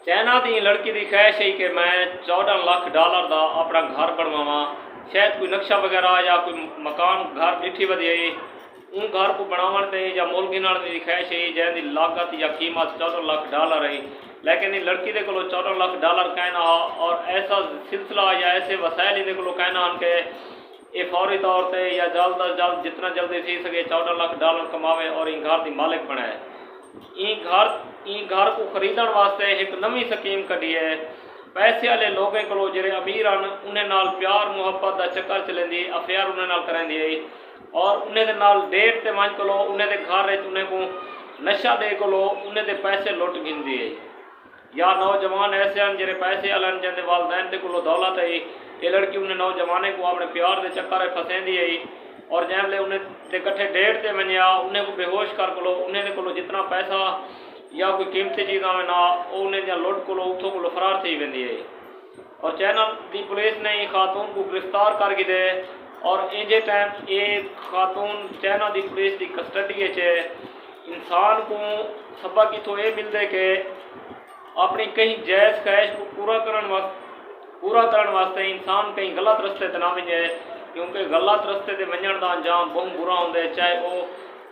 China दी लड़की की ख्वाहिश है कि मैं $14 लाख का अपना घर बनवावा। शायद कोई नक्शा वगैरह या कोई मकान घर डिठी वधी है उन घर को बनावन ते या मुल गिनण की ख्वाहिश है जैसी लागत या कीमत $14 लाख है। लेकिन ये लड़की के को $14 लाख कहना और ऐसा सिलसिला या ऐसे वसाइल इन्हें को कहना कि ये फौरी तौर पर या जल्द अज जल्द जितना जल्दी थी सके $14 लाख कमावे और इन घर की मालिक बनाए। ई घर को खरीदण वास्ते एक नवी स्कीम कढ़ी है। पैसे वाले लोगों को जो अमीर हैं उन्हें नाल प्यार मुहब्बत का चक्कर चलेंदी अफेयर उन्हें नाल करेंदी है और उन्हें नाल डेट ते वंज को उन्हें घर उन्हें को नशा दे को उन्हें दे पैसे लुट गिनदी है। या नौजवान ऐसे हैं जो पैसे वाले जिन्हें वालदैन को दौलत है ये लड़की उन्हें नौजवाने को अपने प्यार के चक्कर फसेंदी है और जैसे उन्हें दे कट्ठे डेट ते वनिया उन्हें को बेहोश कर को उन्हें को जितना पैसा या कोई कीमती चीज़ा में ना उन्हें या लुट को उठों को फरार थी वेंदी है। और चाइना की पुलिस ने खातून को गिरफ्तार कर दे और इंजे टाइम ये खातून चाइना की पुलिस की कस्टडी इंसान को सबक इतों ये मिलते कि अपनी कहीं जायज़ ख्वाहिश को पूरा करने वास्ते इंसान कहीं गलत रस्ते ते ना वजे क्योंकि गलत रस्ते ते वजन का अंजाम बहुत बुरा होंगे। चाहे वो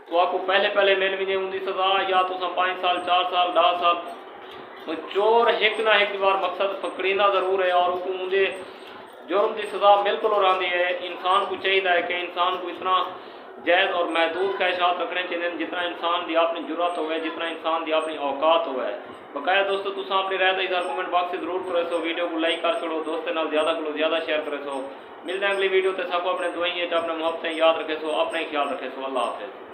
तो आपको पहले मिल वजे उनकी सज़ा या तो 5 साल 4 साल 10 साल चोर एक ना एक बार मकसद पकड़ीना ज़रूर है और मुझे जुर्म की सज़ा बिल्कुल रही है। इंसान को चाहिए कि इंसान को इतना जायज़ और महदूद ख्वाहिशात रखने चाहिए जितना इंसान की अपनी जरूरत हो जितना इंसान की अपनी औकात हो। बकाया दोस्तों तुम अपनी राय इधर कमेंट बॉक्स से जरूर करे सो वीडियो को लाइक कर छोड़ो दोस्तों नाल ज़्यादा को ज़्यादा शेयर करे सो। मिलते हैं अगली वीडियो तो सबको अपने दुआई अपने मुहब्बतें याद रखे सो अपना ही ख्याल रखे सो। अल्लाह हाफिज़।